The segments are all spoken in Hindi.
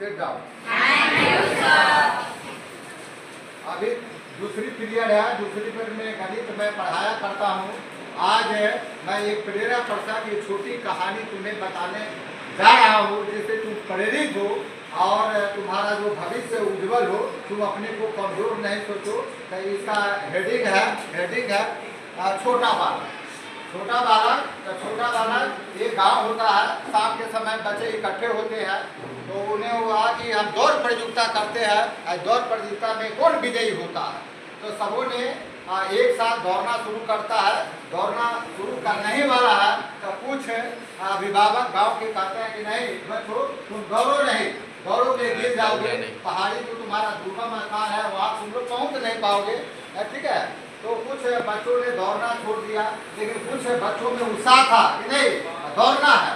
Sit down. Thank you sir. अभी दूसरी पीरियड है, दूसरी पीरियड में गणित मैं पढ़ाया करता हूँ। आज मैं एक प्रेरक प्रसा की छोटी कहानी तुम्हें बताने जा रहा हूँ, जिससे तुम प्रेरित हो और तुम्हारा जो भविष्य उज्जवल हो। तुम अपने को कमजोर नहीं सोचो। तो इसका हेडिंग है छोटा बालक। छोटा बालक, तो छोटा बालक एक गांव होता है। शाम के समय बच्चे इकट्ठे होते हैं, तो उन्हें हुआ कि हम दौड़ प्रतियोगिता करते हैं। दौड़ प्रतियोगिता में कौन विजयी होता है, तो सबों ने एक साथ दौड़ना शुरू करता है। दौड़ना शुरू करने ही वाला है तो कुछ अभिभावक गांव के कहते हैं कि नहीं बच्चों, तुम दौड़ो नहीं, दौड़ोगे गिर जाओगे, पहाड़ी तो तुम्हारा दुर्गम स्थान है, वहाँ तुम लोग पहुँच नहीं पाओगे। ठीक है, तो कुछ बच्चों ने दौड़ना छोड़ दिया, लेकिन कुछ बच्चों में उत्साह था कि नहीं दौड़ना है,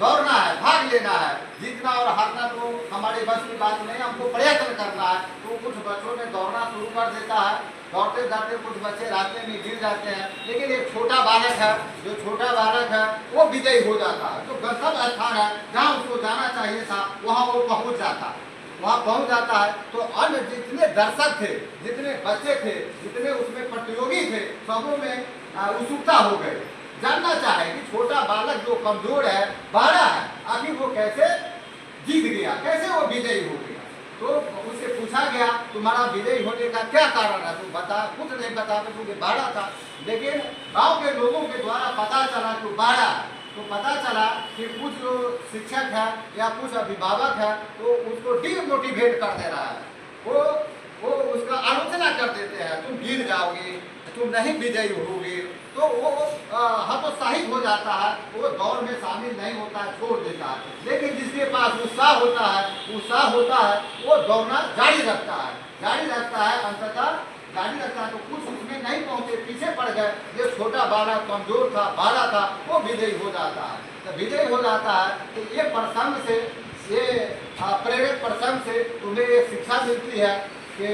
दौड़ना है, भाग लेना है। जीतना और हारना तो हमारे बस की बात नहीं, हमको प्रयत्न करना है। तो कुछ बच्चों ने दौड़ना शुरू कर देता है। दौड़ते दौड़ते कुछ बच्चे रास्ते में गिर जाते हैं, लेकिन एक छोटा बालक है, जो छोटा बालक है वो विजयी हो जाता है। तो गंतव्य स्थान है जहाँ उसको जाना चाहिए था, वहाँ वो पहुँच जाता है। वहाँ पहुँच जाता है तो अन्य जितने दर्शक थे, जितने बच्चे थे, जितने उसमें प्रतियोगी थे, सबों में उत्सुकता हो गई। जानना चाहे कि छोटा बालक जो कमजोर है, बड़ा है, आखिर वो कैसे जीत गया, कैसे वो विजयी हो गया। तो उससे पूछा गया तुम्हारा विजयी होने का क्या कारण है, तुम बता। कुछ नहीं बता, तो तुझे बाड़ा था। लेकिन गांव के लोगों के द्वारा पता चला तो बाड़ा, तो पता चला कि कुछ जो शिक्षक है या कुछ अभिभावक है तो उसको डिमोटिवेट कर दे रहा है। वो उसका आलोचना कर देते हैं, तुम गिर जाओगे, तुम नहीं विजयी होगे। तो वो हतोत्साहित हो जाता है, वो दौड़ में शामिल नहीं होता है, छोड़ देता है। लेकिन जिसके पास उत्साह होता है वो दौड़ना जारी रखता है, अंततः जारी रखता है। तो कुछ उसमें नहीं पहुंचे, पीछे पड़ गए। ये छोटा बालक कमजोर था, बाला था, वो विजयी हो जाता है। तो विजयी हो जाता है तो ये प्रसंग से, ये प्रेरक प्रसंग से तुम्हें एक शिक्षा मिलती है कि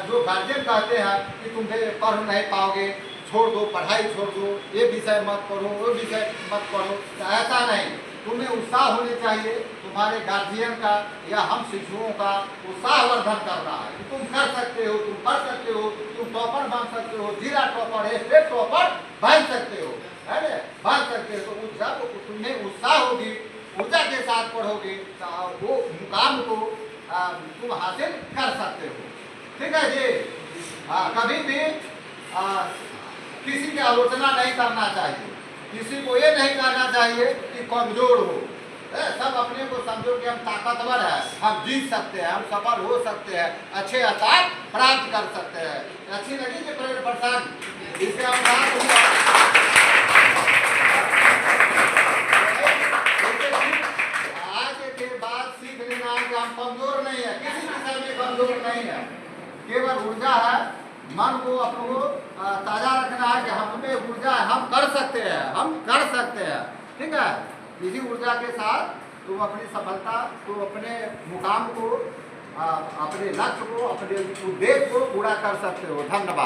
जो गार्जियन कहते हैं कि तुम्हें पढ़ नहीं पाओगे, छोड़ दो, पढ़ाई छोड़ दो, ये विषय मत पढ़ो, वो विषय मत पढ़ो, तो ऐसा नहीं। तुम्हें उत्साह होने चाहिए, तुम्हारे गार्जियन का या हम शिक्षकों का उत्साहवर्धन करना है कि तुम कर सकते हो, तुम पढ़ सकते हो, तुम टॉपर बन सकते हो, जिला टॉपर, स्टेट टॉपर बन सकते हो, है ना, बन सकते हो। तो जब तुम्हें उत्साह होगी, ऊर्जा के साथ पढ़ोगे तो वो मुकाम को तुम हासिल कर सकते हो। ठीक है जी। कभी भी किसी की आलोचना नहीं करना चाहिए, किसी को ये नहीं कहना चाहिए कि कमजोर हो। सब अपने को समझो कि हम ताकतवर है, हम जीत सकते हैं, हम सफल हो सकते हैं, अच्छे अवसर प्राप्त कर सकते हैं। अच्छी लगी कि प्रेरक प्रसंग, इसके आज के बाद सीख लेना है कि हम कमजोर नहीं है, किसी विषय में कमजोर नहीं है। केवल ऊर्जा है, मन को अपने को ताजा रखना है कि हम में ऊर्जा है, हम कर सकते हैं, हम कर सकते हैं। ठीक है, इसी ऊर्जा के साथ तुम अपनी सफलता को, अपने मुकाम को, अपने लक्ष्य को, अपने उद्देश्य को पूरा कर सकते हो। धन्यवाद।